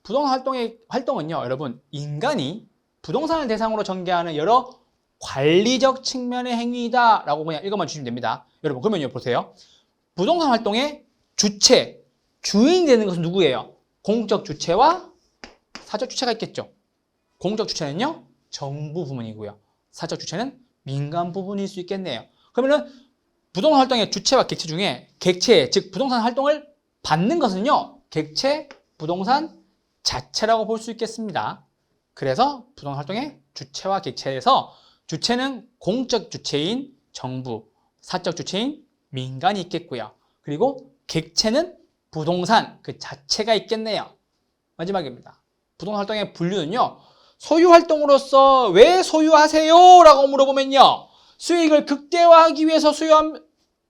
부동산 활동은요, 여러분, 인간이 부동산을 대상으로 전개하는 여러 관리적 측면의 행위이다 라고 그냥 읽어만 주시면 됩니다. 여러분, 그러면요, 보세요. 부동산 활동의 주체, 주인이 되는 것은 누구예요? 공적 주체와 사적 주체가 있겠죠. 공적 주체는요, 정부 부문이고요. 사적 주체는 민간 부분일 수 있겠네요. 그러면은 부동산 활동의 주체와 객체 중에 객체, 즉 부동산 활동을 받는 것은요, 객체, 부동산 자체라고 볼 수 있겠습니다. 그래서 부동산 활동의 주체와 객체에서 주체는 공적 주체인 정부, 사적 주체인 민간이 있겠고요. 그리고 객체는 부동산 그 자체가 있겠네요. 마지막입니다. 부동산 활동의 분류는요, 소유 활동으로서 왜 소유하세요? 라고 물어보면요, 수익을 극대화하기 위해서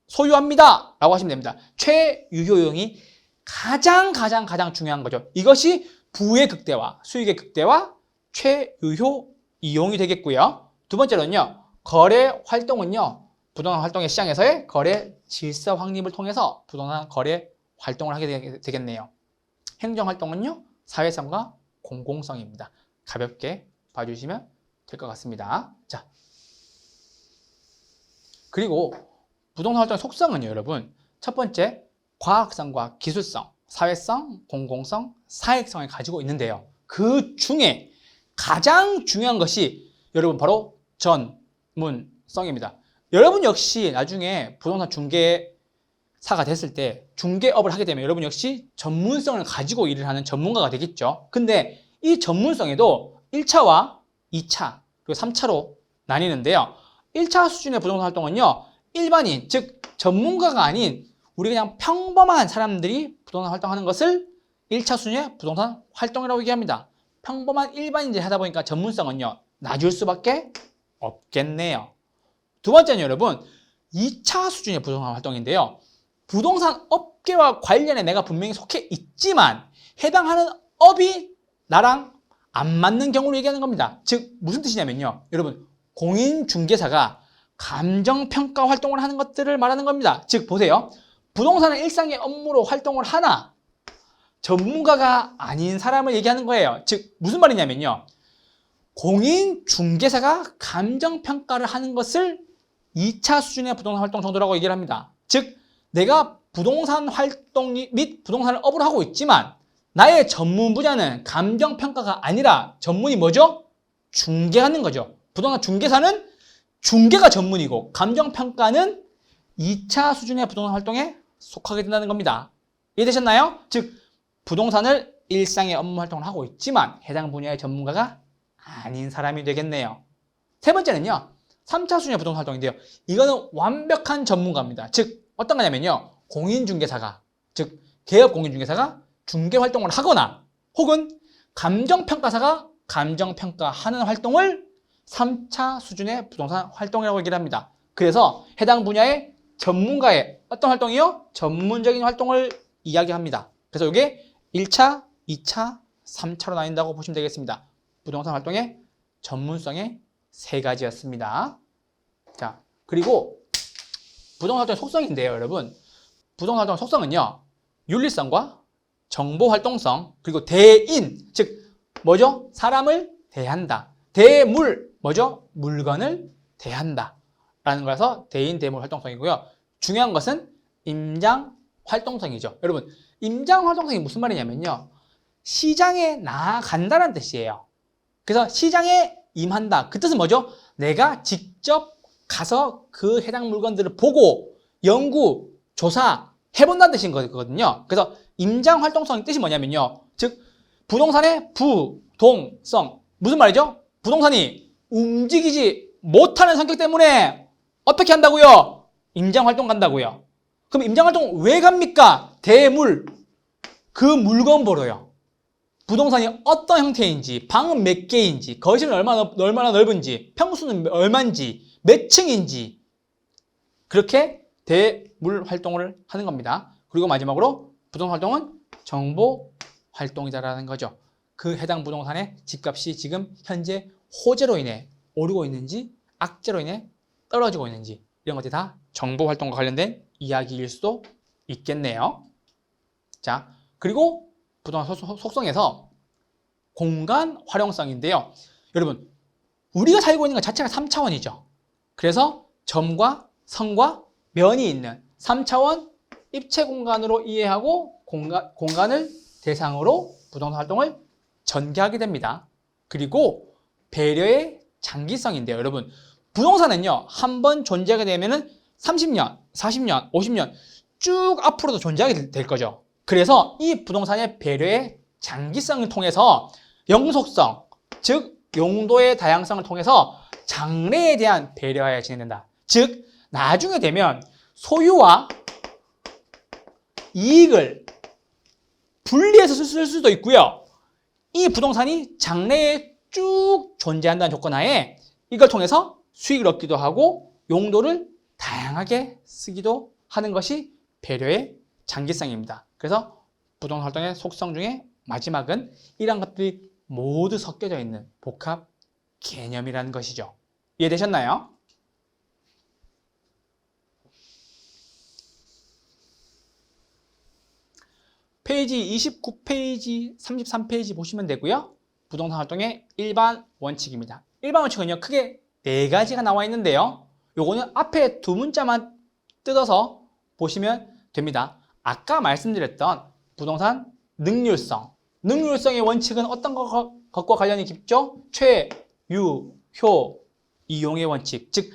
소유합니다 라고 하시면 됩니다. 최유효용이 가장 중요한 거죠. 이것이 부의 극대화, 수익의 극대화, 최유효 이용이 되겠고요. 두 번째로는요, 거래 활동은요, 부동산 활동의 시장에서의 거래 질서 확립을 통해서 부동산 거래 활동을 하게 되겠네요. 행정 활동은요, 사회성과 공공성입니다. 가볍게 봐주시면 될 것 같습니다. 자, 그리고 부동산 활동의 속성은요, 여러분, 첫 번째, 과학성과 기술성, 사회성, 공공성, 사익성을 가지고 있는데요. 그 중에 가장 중요한 것이 여러분 바로 전문성입니다. 여러분 역시 나중에 부동산 중개사가 됐을 때 중개업을 하게 되면 여러분 역시 전문성을 가지고 일을 하는 전문가가 되겠죠. 근데 이 전문성에도 1차와 2차 그리고 3차로 나뉘는데요. 1차 수준의 부동산 활동은요. 일반인, 즉 전문가가 아닌 우리 그냥 평범한 사람들이 부동산 활동하는 것을 1차 수준의 부동산 활동이라고 얘기합니다. 평범한 일반인들이 하다 보니까 전문성은요. 낮을 수밖에 없겠네요. 두 번째는 여러분 2차 수준의 부동산 활동인데요. 부동산 업계와 관련해 내가 분명히 속해 있지만 해당하는 업이 나랑 안 맞는 경우를 얘기하는 겁니다. 즉 무슨 뜻이냐면요. 여러분 공인중개사가 감정평가 활동을 하는 것들을 말하는 겁니다. 즉 보세요. 부동산은 일상의 업무로 활동을 하나 전문가가 아닌 사람을 얘기하는 거예요. 즉 무슨 말이냐면요. 공인중개사가 감정평가를 하는 것을 2차 수준의 부동산 활동 정도라고 얘기를 합니다. 즉 내가 부동산 활동 및 부동산을 업으로 하고 있지만 나의 전문 분야는 감정평가가 아니라 전문이 뭐죠? 중개하는 거죠. 부동산 중개사는 중개가 전문이고 감정평가는 2차 수준의 부동산 활동에 속하게 된다는 겁니다. 이해되셨나요? 즉 부동산을 일상의 업무 활동을 하고 있지만 해당 분야의 전문가가 아닌 사람이 되겠네요. 세 번째는요. 3차 수준의 부동산 활동인데요. 이거는 완벽한 전문가입니다. 즉 어떤 거냐면요. 공인중개사가 즉 개업 공인중개사가 중개 활동을 하거나 혹은 감정평가사가 감정평가하는 활동을 3차 수준의 부동산 활동이라고 얘기를 합니다. 그래서 해당 분야의 전문가의 어떤 활동이요? 전문적인 활동을 이야기합니다. 그래서 이게 1차, 2차, 3차로 나뉜다고 보시면 되겠습니다. 부동산 활동의 전문성의 세 가지였습니다. 자, 그리고 부동산 활동의 속성인데요, 여러분. 부동산 활동의 속성은요. 윤리성과 정보 활동성, 그리고 대인, 즉 뭐죠? 사람을 대한다. 대물, 뭐죠? 물건을 대한다. 라는 거라서 대인, 대물 활동성이고요. 중요한 것은 임장 활동성이죠. 여러분, 임장 활동성이 무슨 말이냐면요. 시장에 나아간다는 뜻이에요. 그래서 시장에 임한다. 그 뜻은 뭐죠? 내가 직접 가서 그 해당 물건들을 보고 연구, 조사, 해본다는 뜻인 거거든요. 그래서 임장 활동성의 뜻이 뭐냐면요. 즉, 부동산의 부동성. 무슨 말이죠? 부동산이 움직이지 못하는 성격 때문에 어떻게 한다고요? 임장 활동 간다고요. 그럼 임장 활동 왜 갑니까? 대물. 그 물건 보러요. 부동산이 어떤 형태인지, 방은 몇 개인지, 거실은 얼마나 넓은지, 평수는 얼마인지, 몇 층인지 그렇게 대물 활동을 하는 겁니다. 그리고 마지막으로 부동산 활동은 정보 활동이다라는 거죠. 그 해당 부동산의 집값이 지금 현재 호재로 인해 오르고 있는지 악재로 인해 떨어지고 있는지 이런 것들이 다 정보 활동과 관련된 이야기일 수도 있겠네요. 자, 그리고 부동산 속성에서 공간 활용성인데요. 여러분, 우리가 살고 있는 것 자체가 3차원이죠. 그래서 점과 선과 면이 있는 3차원 입체 공간으로 이해하고 공간을 대상으로 부동산 활동을 전개하게 됩니다. 그리고 배려의 장기성인데요. 여러분, 부동산은요. 한번 존재하게 되면은 30년, 40년, 50년 쭉 앞으로도 존재하게 될 거죠. 그래서 이 부동산의 배려의 장기성을 통해서 영속성, 즉 용도의 다양성을 통해서 장래에 대한 배려가 진행된다. 즉 나중에 되면 소유와 이익을 분리해서 쓸 수도 있고요. 이 부동산이 장래에 쭉 존재한다는 조건 하에 이걸 통해서 수익을 얻기도 하고 용도를 다양하게 쓰기도 하는 것이 배려의 장기성입니다. 그래서 부동산 활동의 속성 중에 마지막은 이런 것들이 모두 섞여져 있는 복합 개념이라는 것이죠. 이해되셨나요? 페이지 29페이지, 33페이지 보시면 되고요. 부동산 활동의 일반 원칙입니다. 일반 원칙은요, 크게 4가지가 나와 있는데요. 요거는 앞에 두 문자만 뜯어서 보시면 됩니다. 아까 말씀드렸던 부동산 능률성. 능률성의 원칙은 어떤 것과 관련이 깊죠? 최, 유, 효, 이용의 원칙. 즉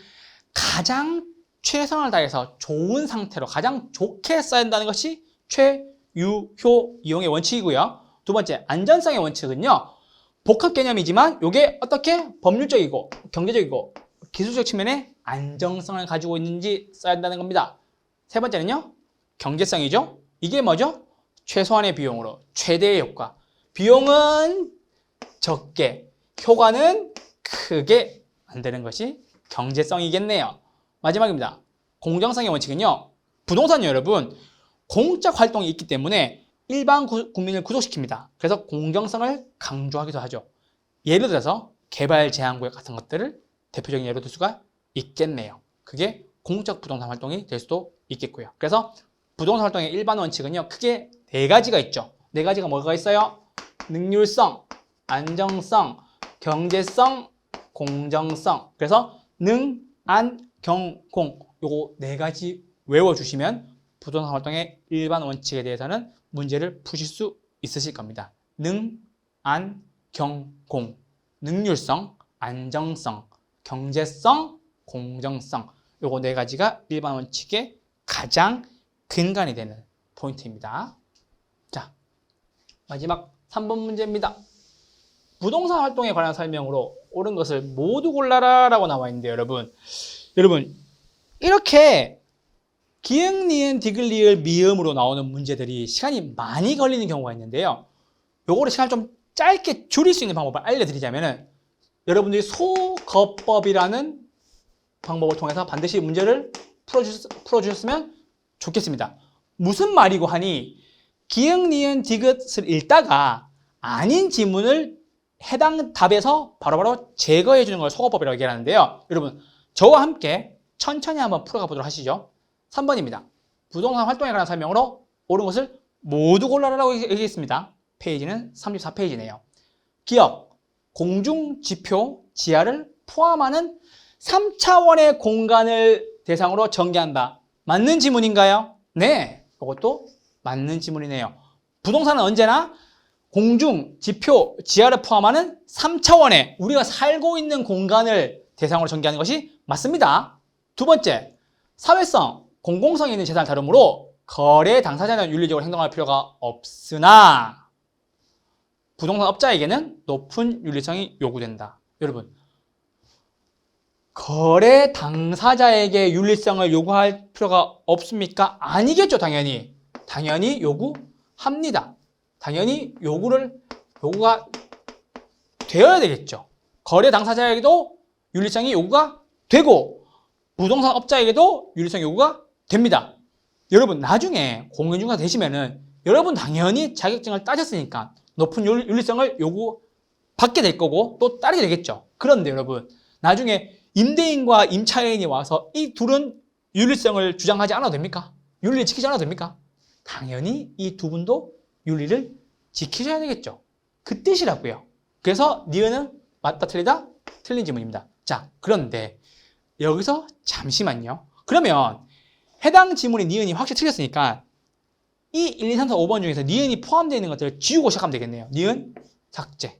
가장 최선을 다해서 좋은 상태로 가장 좋게 써야 한다는 것이 최, 유, 효, 이용의 원칙이고요. 두 번째, 안전성의 원칙은요. 복합 개념이지만 이게 어떻게 법률적이고 경제적이고 기술적 측면에 안정성을 가지고 있는지 써야 한다는 겁니다. 세 번째는요. 경제성이죠. 이게 뭐죠? 최소한의 비용으로 최대의 효과. 비용은 적게, 효과는 크게 만드는 것이 경제성이겠네요. 마지막입니다. 공정성의 원칙은요. 부동산 여러분, 공적 활동이 있기 때문에 일반 국민을 구속시킵니다. 그래서 공정성을 강조하기도 하죠. 예를 들어서 개발 제한구역 같은 것들을 대표적인 예로 들 수가 있겠네요. 그게 공적 부동산 활동이 될 수도 있겠고요. 그래서 부동산 활동의 일반 원칙은요. 크게 네 가지가 있죠. 네 가지가 뭐가 있어요? 능률성, 안정성, 경제성, 공정성. 그래서 능, 안, 경, 공 요거 네 가지 외워주시면 부동산 활동의 일반 원칙에 대해서는 문제를 푸실 수 있으실 겁니다. 능, 안, 경, 공. 능률성, 안정성, 경제성, 공정성. 요거 네 가지가 일반 원칙의 가장 근간이 되는 포인트입니다. 자, 마지막 3번 문제입니다. 부동산 활동에 관한 설명으로 옳은 것을 모두 골라라 라고 나와 있는데 여러분 이렇게 기역, 니은, 디귿, 리을, 미음으로 나오는 문제들이 시간이 많이 걸리는 경우가 있는데요. 요거를 시간을 좀 짧게 줄일 수 있는 방법을 알려드리자면은 여러분들이 소거법이라는 방법을 통해서 반드시 문제를 풀어주셨으면 좋겠습니다. 무슨 말이고 하니 기역, 니은, 디귿을 읽다가 아닌 지문을 해당 답에서 바로바로 제거해 주는 걸 소거법이라고 얘기하는데요. 여러분 저와 함께 천천히 한번 풀어가 보도록 하시죠. 3번입니다. 부동산 활동에 관한 설명으로 옳은 것을 모두 골라라라고 얘기했습니다. 페이지는 34페이지네요. 기역, 공중지표, 지하를 포함하는 3차원의 공간을 대상으로 전개한다. 맞는 지문인가요? 네, 이것도 맞는 지문이네요. 부동산은 언제나 공중, 지표, 지하를 포함하는 3차원의 우리가 살고 있는 공간을 대상으로 전개하는 것이 맞습니다. 두 번째, 사회성, 공공성이 있는 재산을 다루므로 거래 당사자는 윤리적으로 행동할 필요가 없으나 부동산 업자에게는 높은 윤리성이 요구된다. 여러분, 거래 당사자에게 윤리성을 요구할 필요가 없습니까? 아니겠죠, 당연히. 당연히 요구합니다. 당연히 요구가 되어야 되겠죠. 거래 당사자에게도 윤리성이 요구가 되고 부동산 업자에게도 윤리성 요구가 됩니다. 여러분 나중에 공인중개사 되시면은 여러분 당연히 자격증을 따셨으니까 높은 윤리성을 요구받게 될 거고 또 따르게 되겠죠. 그런데 여러분 나중에 임대인과 임차인이 와서 이 둘은 윤리성을 주장하지 않아도 됩니까? 윤리를 지키지 않아도 됩니까? 당연히 이 두 분도 윤리를 지키셔야 되겠죠. 그 뜻이라고요. 그래서 니은은 맞다 틀리다? 틀린 지문입니다. 자, 그런데 여기서 잠시만요. 그러면 해당 지문의 니은이 확실히 틀렸으니까 이 1, 2, 3, 4, 5번 중에서 니은이 포함되어 있는 것들을 지우고 시작하면 되겠네요. 니은 삭제.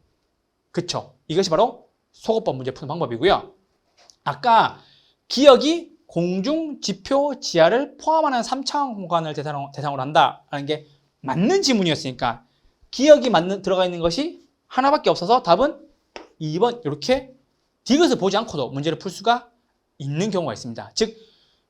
그쵸? 이것이 바로 소거법 문제 푸는 방법이고요. 아까 기역이 공중, 지표, 지하를 포함하는 3차원 공간을 대상으로 한다라는 게 맞는 지문이었으니까 기역이 들어가 있는 것이 하나밖에 없어서 답은 2번 이렇게 디귿을 보지 않고도 문제를 풀 수가 있는 경우가 있습니다. 즉,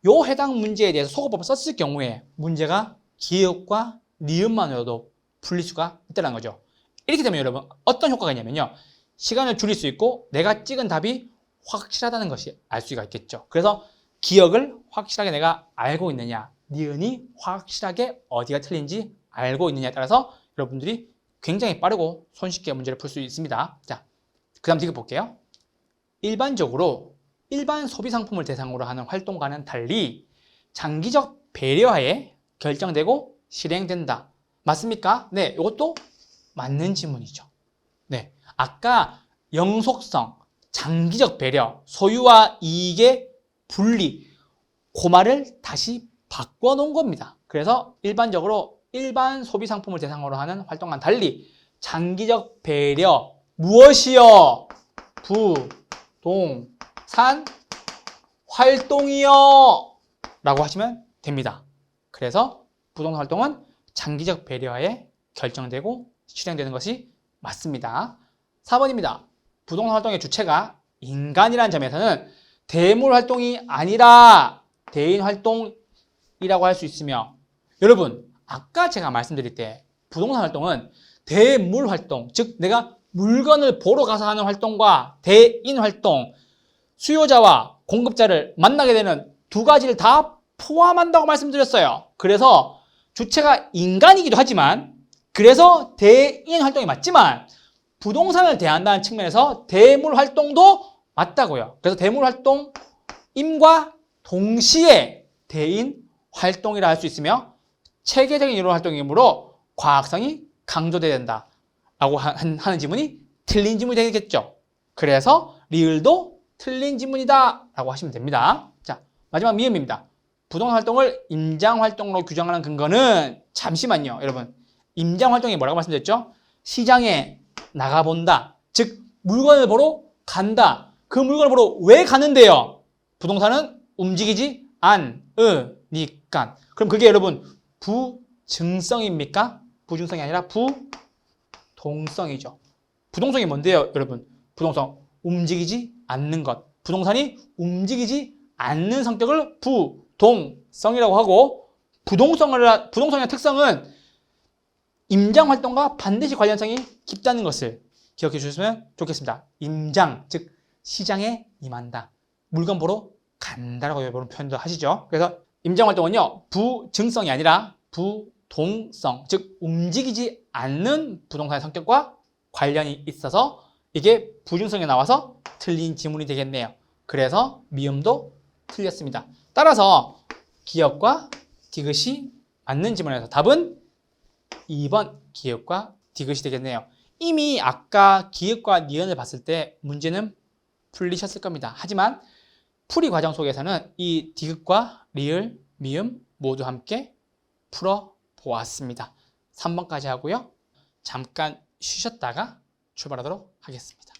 요 해당 문제에 대해서 소거법을 썼을 경우에 문제가 기역과 니은만으로도 풀릴 수가 있다는 거죠. 이렇게 되면 여러분 어떤 효과가 있냐면요. 시간을 줄일 수 있고 내가 찍은 답이 확실하다는 것이 알 수가 있겠죠. 그래서 기역을 확실하게 내가 알고 있느냐, 니은이 확실하게 어디가 틀린지 알고 있느냐에 따라서 여러분들이 굉장히 빠르고 손쉽게 문제를 풀 수 있습니다. 자, 그 다음 디귿 볼게요. 일반적으로 일반 소비 상품을 대상으로 하는 활동과는 달리 장기적 배려하에 결정되고 실행된다. 맞습니까? 네, 이것도 맞는 지문이죠. 네, 아까 영속성, 장기적 배려, 소유와 이익의 분리, 그 말을 다시 바꿔놓은 겁니다. 그래서 일반적으로 일반 소비 상품을 대상으로 하는 활동과는 달리 장기적 배려, 무엇이요? 부동산 활동이요 라고 하시면 됩니다. 그래서 부동산 활동은 장기적 배려하에 결정되고 실행되는 것이 맞습니다. 4번입니다. 부동산 활동의 주체가 인간이라는 점에서는 대물 활동이 아니라 대인 활동이라고 할 수 있으며, 여러분 아까 제가 말씀드릴 때 부동산 활동은 대물 활동, 즉 내가 물건을 보러 가서 하는 활동과 대인 활동, 수요자와 공급자를 만나게 되는 두 가지를 다 포함한다고 말씀드렸어요. 그래서 주체가 인간이기도 하지만, 그래서 대인 활동이 맞지만 부동산을 대한다는 측면에서 대물 활동도 맞다고요. 그래서 대물 활동임과 동시에 대인 활동이라 할 수 있으며 체계적인 이론 활동이므로 과학성이 강조돼야 된다라고 하는 지문이 틀린 지문이 되겠죠. 그래서 리을도 틀린 지문이다 라고 하시면 됩니다. 자, 마지막 미음입니다. 부동산 활동을 임장 활동으로 규정하는 근거는, 잠시만요 여러분, 임장 활동이 뭐라고 말씀드렸죠? 시장에 나가본다, 즉 물건을 보러 간다. 그 물건을 보러 왜 가는데요? 부동산은 움직이지 않으니까. 그럼 그게 여러분 부증성입니까? 부증성이 아니라 부동성이죠. 부동성이 뭔데요 여러분? 부동성, 움직이지 않는 것. 부동산이 움직이지 않는 성격을 부동성이라고 하고, 부동성의 특성은 임장 활동과 반드시 관련성이 깊다는 것을 기억해 주셨으면 좋겠습니다. 임장, 즉 시장에 임한다, 물건 보러 간다라고 이런 표현도 하시죠. 그래서 임장 활동은요 부증성이 아니라 부동성, 즉 움직이지 않는 부동산의 성격과 관련이 있어서 이게 부증성에 나와서 틀린 지문이 되겠네요. 그래서 미음도 틀렸습니다. 따라서 기역과 디귿이 맞는 지문에서 답은 2번 기역과 디귿이 되겠네요. 이미 아까 기역과 니은을 봤을 때 문제는 풀리셨을 겁니다. 하지만 풀이 과정 속에서는 이 디귿과 리을, 미음 모두 함께 풀어보았습니다. 3번까지 하고요. 잠깐 쉬셨다가 출발하도록 하겠습니다.